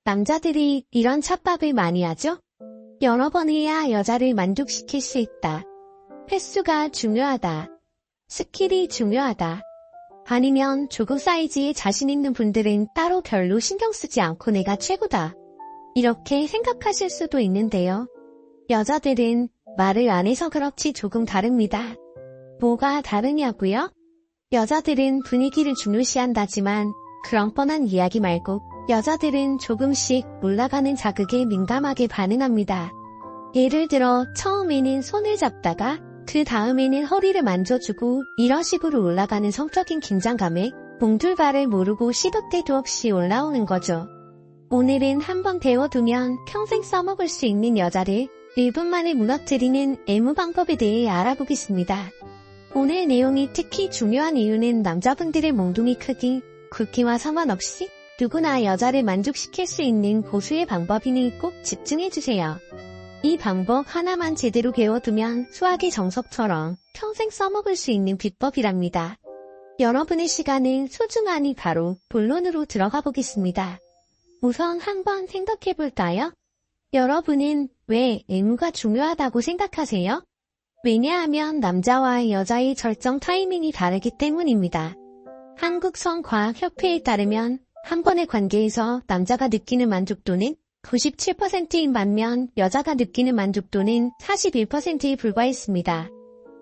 남자들이 이런 찹밥을 많이 하죠? 여러 번 해야 여자를 만족시킬 수 있다. 횟수가 중요하다. 스킬이 중요하다. 아니면 조금 사이즈에 자신 있는 분들은 따로 별로 신경 쓰지 않고 내가 최고다. 이렇게 생각하실 수도 있는데요. 여자들은 말을 안 해서 그렇지 조금 다릅니다. 뭐가 다르냐고요? 여자들은 분위기를 중요시한다지만 그런 뻔한 이야기 말고 여자들은 조금씩 올라가는 자극에 민감하게 반응합니다. 예를 들어 처음에는 손을 잡다가 그 다음에는 허리를 만져주고 이런 식으로 올라가는 성적인 긴장감에 몽둘바를 모르고 시도 때도 없이 올라오는 거죠. 오늘은 한번 배워두면 평생 써먹을 수 있는 여자를 1분 만에 무너뜨리는 애무 방법에 대해 알아보겠습니다. 오늘 내용이 특히 중요한 이유는 남자분들의 몽둥이 크기, 굵기와 상관없이 누구나 여자를 만족시킬 수 있는 고수의 방법이니 꼭 집중해주세요. 이 방법 하나만 제대로 배워두면 수학의 정석처럼 평생 써먹을 수 있는 비법이랍니다. 여러분의 시간은 소중하니 바로 본론으로 들어가 보겠습니다. 우선 한번 생각해볼까요? 여러분은 왜 애무가 중요하다고 생각하세요? 왜냐하면 남자와 여자의 절정 타이밍이 다르기 때문입니다. 한국성과학협회에 따르면 한 번의 관계에서 남자가 느끼는 만족도는 97%인 반면 여자가 느끼는 만족도는 41%에 불과했습니다.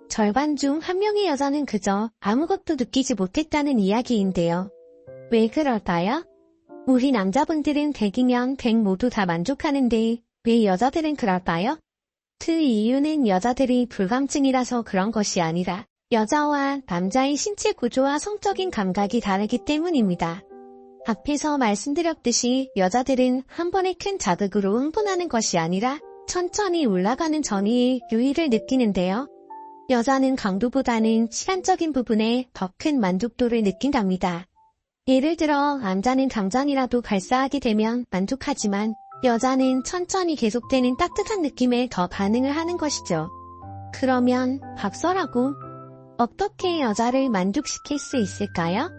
절반 중 한 명의 여자는 그저 아무것도 느끼지 못했다는 이야기인데요. 왜 그럴까요? 우리 남자분들은 100이면 100 모두 다 만족하는데 왜 여자들은 그럴까요? 그 이유는 여자들이 불감증이라서 그런 것이 아니라 여자와 남자의 신체 구조와 성적인 감각이 다르기 때문입니다. 앞에서 말씀드렸듯이 여자들은 한 번의 큰 자극으로 흥분하는 것이 아니라 천천히 올라가는 전이의 유의를 느끼는데요. 여자는 강도보다는 시간적인 부분에 더 큰 만족도를 느낀답니다. 예를 들어 남자는 당장이라도 발사하게 되면 만족하지만 여자는 천천히 계속되는 따뜻한 느낌에 더 반응을 하는 것이죠. 그러면 박설하고 어떻게 여자를 만족시킬 수 있을까요?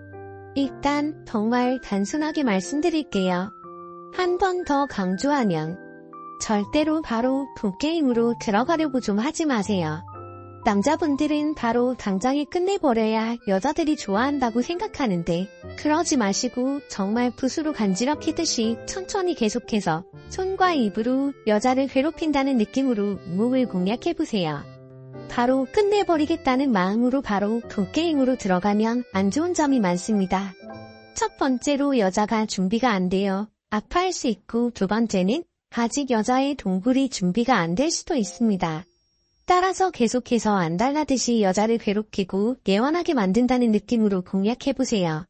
일단 정말 단순하게 말씀드릴게요. 한 번 더 강조하면 절대로 바로 풋게임으로 들어가려고 좀 하지 마세요. 남자분들은 바로 당장에 끝내버려야 여자들이 좋아한다고 생각하는데 그러지 마시고 정말 붓으로 간지럽히듯이 천천히 계속해서 손과 입으로 여자를 괴롭힌다는 느낌으로 몸을 공략해보세요. 바로 끝내버리겠다는 마음으로 바로 풋게임으로 들어가면 안 좋은 점이 많습니다. 첫 번째로 여자가 준비가 안 돼요. 아파할 수 있고 두 번째는 아직 여자의 동굴이 준비가 안 될 수도 있습니다. 따라서 계속해서 안달나듯이 여자를 괴롭히고 예원하게 만든다는 느낌으로 공략해보세요.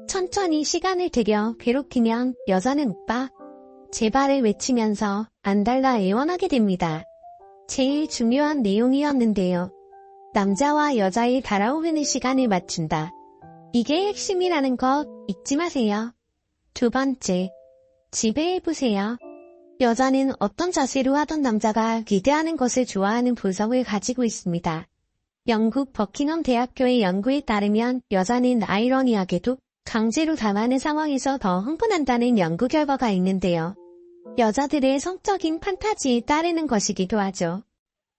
천천히 시간을 들여 괴롭히면 여자는 오빠, 제발을 외치면서 안달나 애원하게 됩니다. 제일 중요한 내용이었는데요. 남자와 여자의 달아오르는 시간을 맞춘다. 이게 핵심이라는 것 잊지 마세요. 두 번째, 지배해보세요. 여자는 어떤 자세로 하던 남자가 기대하는 것을 좋아하는 본성을 가지고 있습니다. 영국 버킹엄 대학교의 연구에 따르면 여자는 아이러니하게도 강제로 당하는 상황에서 더 흥분한다는 연구 결과가 있는데요. 여자들의 성적인 판타지에 따르는 것이기도 하죠.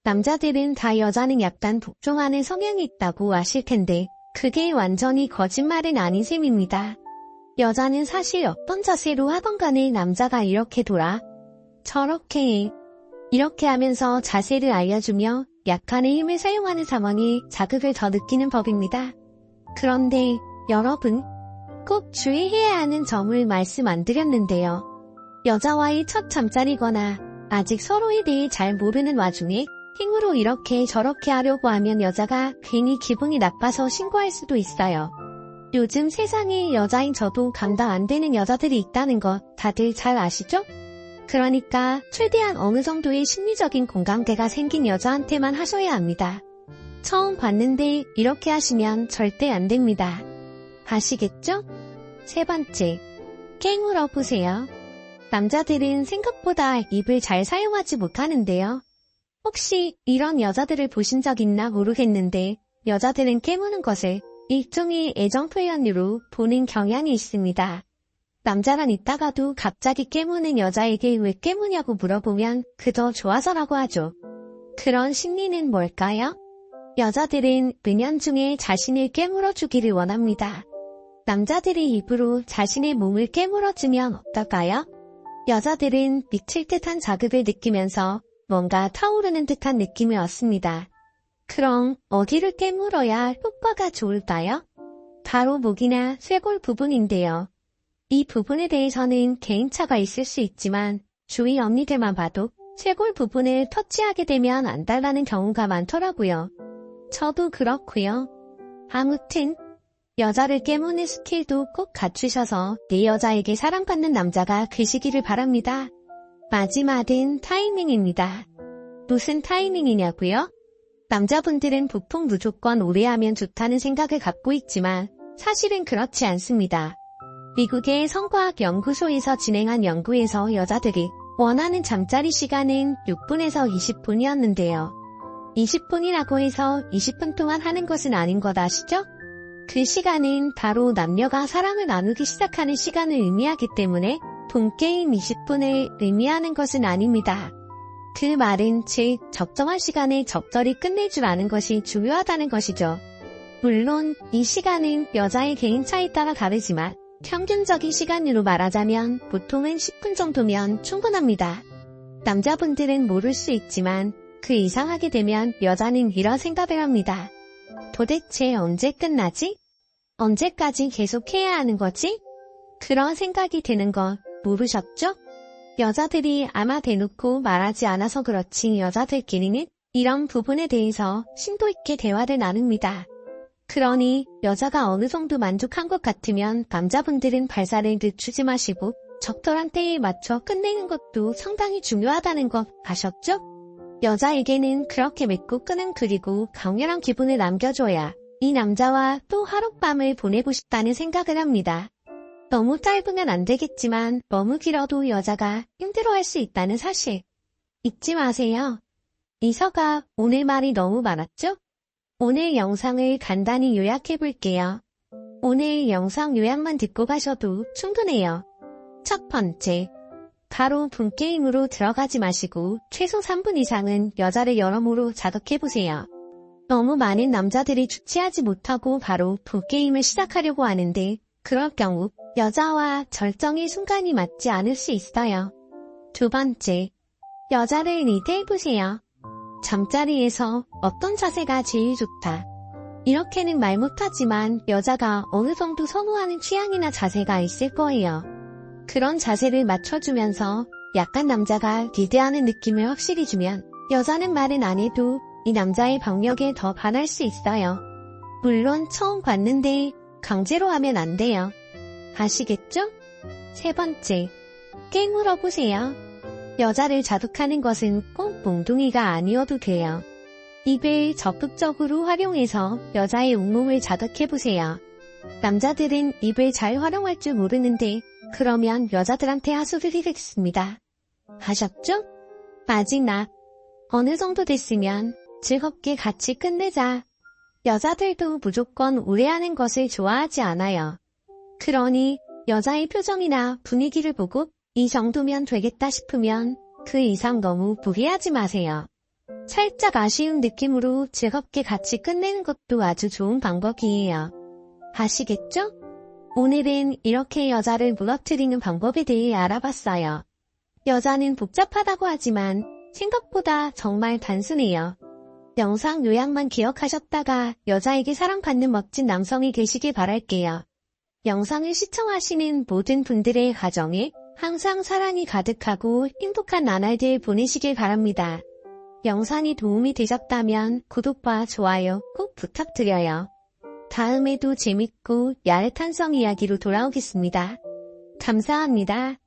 남자들은 다 여자는 약간 복종하는 성향이 있다고 아실 텐데 그게 완전히 거짓말은 아닌 셈입니다. 여자는 사실 어떤 자세로 하던 간에 남자가 이렇게 돌아 저렇게 해. 이렇게 하면서 자세를 알려주며 약간의 힘을 사용하는 상황에 자극을 더 느끼는 법입니다. 그런데 여러분 꼭 주의해야 하는 점을 말씀 안 드렸는데요. 여자와의 첫 잠자리거나 아직 서로에 대해 잘 모르는 와중에 힘으로 이렇게 저렇게 하려고 하면 여자가 괜히 기분이 나빠서 신고할 수도 있어요. 요즘 세상에 여자인 저도 감당 안 되는 여자들이 있다는 거 다들 잘 아시죠? 그러니까 최대한 어느 정도의 심리적인 공감대가 생긴 여자한테만 하셔야 합니다. 처음 봤는데 이렇게 하시면 절대 안 됩니다. 아시겠죠? 세 번째, 깨물어 보세요. 남자들은 생각보다 입을 잘 사용하지 못하는데요. 혹시 이런 여자들을 보신 적 있나 모르겠는데 여자들은 깨무는 것을 일종의 애정 표현으로 보는 경향이 있습니다. 남자랑 있다가도 갑자기 깨무는 여자에게 왜 깨무냐고 물어보면 그저 좋아서라고 하죠. 그런 심리는 뭘까요? 여자들은 은연중에 자신을 깨물어주기를 원합니다. 남자들이 입으로 자신의 몸을 깨물어주면 어떨까요? 여자들은 미칠 듯한 자극을 느끼면서 뭔가 타오르는 듯한 느낌을 얻습니다. 그럼 어디를 깨물어야 효과가 좋을까요? 바로 목이나 쇄골 부분인데요. 이 부분에 대해서는 개인차가 있을 수 있지만 주위 언니들만 봐도 쇄골 부분을 터치하게 되면 안 달라는 경우가 많더라고요. 저도 그렇고요. 아무튼 여자를 깨무는 스킬도 꼭 갖추셔서 내 여자에게 사랑받는 남자가 되시기를 바랍니다. 마지막은 타이밍입니다. 무슨 타이밍이냐고요? 남자분들은 보통 무조건 오래 하면 좋다는 생각을 갖고 있지만 사실은 그렇지 않습니다. 미국의 성과학 연구소에서 진행한 연구에서 여자들이 원하는 잠자리 시간은 6분에서 20분이었는데요. 20분이라고 해서 20분 동안 하는 것은 아닌 것 아시죠? 그 시간은 바로 남녀가 사랑을 나누기 시작하는 시간을 의미하기 때문에 본게임 20분을 의미하는 것은 아닙니다. 그 말은 즉 적정한 시간에 적절히 끝낼 줄 아는 것이 중요하다는 것이죠. 물론 이 시간은 여자의 개인차에 따라 다르지만 평균적인 시간으로 말하자면 보통은 10분 정도면 충분합니다. 남자분들은 모를 수 있지만 그 이상 하게 되면 여자는 이런 생각을 합니다. 도대체 언제 끝나지? 언제까지 계속해야 하는 거지? 그런 생각이 드는 거 모르셨죠? 여자들이 아마 대놓고 말하지 않아서 그렇지 여자들끼리는 이런 부분에 대해서 심도 있게 대화를 나눕니다. 그러니 여자가 어느 정도 만족한 것 같으면 남자분들은 발사를 늦추지 마시고 적절한 때에 맞춰 끝내는 것도 상당히 중요하다는 거 아셨죠? 여자에게는 그렇게 맺고 끄는 그리고 강렬한 기분을 남겨줘야 이 남자와 또 하룻밤을 보내고 싶다는 생각을 합니다. 너무 짧으면 안 되겠지만 너무 길어도 여자가 힘들어할 수 있다는 사실 잊지 마세요. 이서가 오늘 말이 너무 많았죠? 오늘 영상을 간단히 요약해 볼게요. 오늘 영상 요약만 듣고 가셔도 충분해요. 첫 번째, 바로 본게임으로 들어가지 마시고 최소 3분 이상은 여자를 여러모로 자극해보세요. 너무 많은 남자들이 주체하지 못하고 바로 본게임을 시작하려고 하는데 그럴 경우 여자와 절정의 순간이 맞지 않을 수 있어요. 두 번째, 여자를 리드해보세요. 잠자리에서 어떤 자세가 제일 좋다. 이렇게는 말 못하지만 여자가 어느 정도 선호하는 취향이나 자세가 있을 거예요. 그런 자세를 맞춰주면서 약간 남자가 리드하는 느낌을 확실히 주면 여자는 말은 안 해도 이 남자의 박력에 더 반할 수 있어요. 물론 처음 봤는데 강제로 하면 안 돼요. 아시겠죠? 세 번째, 깨물어보세요. 여자를 자극하는 것은 꼭 몽둥이가 아니어도 돼요. 입을 적극적으로 활용해서 여자의 온몸을 자극해보세요. 남자들은 입을 잘 활용할 줄 모르는데 그러면 여자들한테 하소리겠습니다. 아셨죠? 마지막, 어느 정도 됐으면 즐겁게 같이 끝내자. 여자들도 무조건 오래 하는 것을 좋아하지 않아요. 그러니 여자의 표정이나 분위기를 보고 이 정도면 되겠다 싶으면 그 이상 너무 무리하지 마세요. 살짝 아쉬운 느낌으로 즐겁게 같이 끝내는 것도 아주 좋은 방법이에요. 아시겠죠? 오늘은 이렇게 여자를 무너뜨리는 방법에 대해 알아봤어요. 여자는 복잡하다고 하지만 생각보다 정말 단순해요. 영상 요약만 기억하셨다가 여자에게 사랑받는 멋진 남성이 되시길 바랄게요. 영상을 시청하시는 모든 분들의 가정에 항상 사랑이 가득하고 행복한 나날들 보내시길 바랍니다. 영상이 도움이 되셨다면 구독과 좋아요 꼭 부탁드려요. 다음에도 재밌고 야릇한 성 이야기로 돌아오겠습니다. 감사합니다.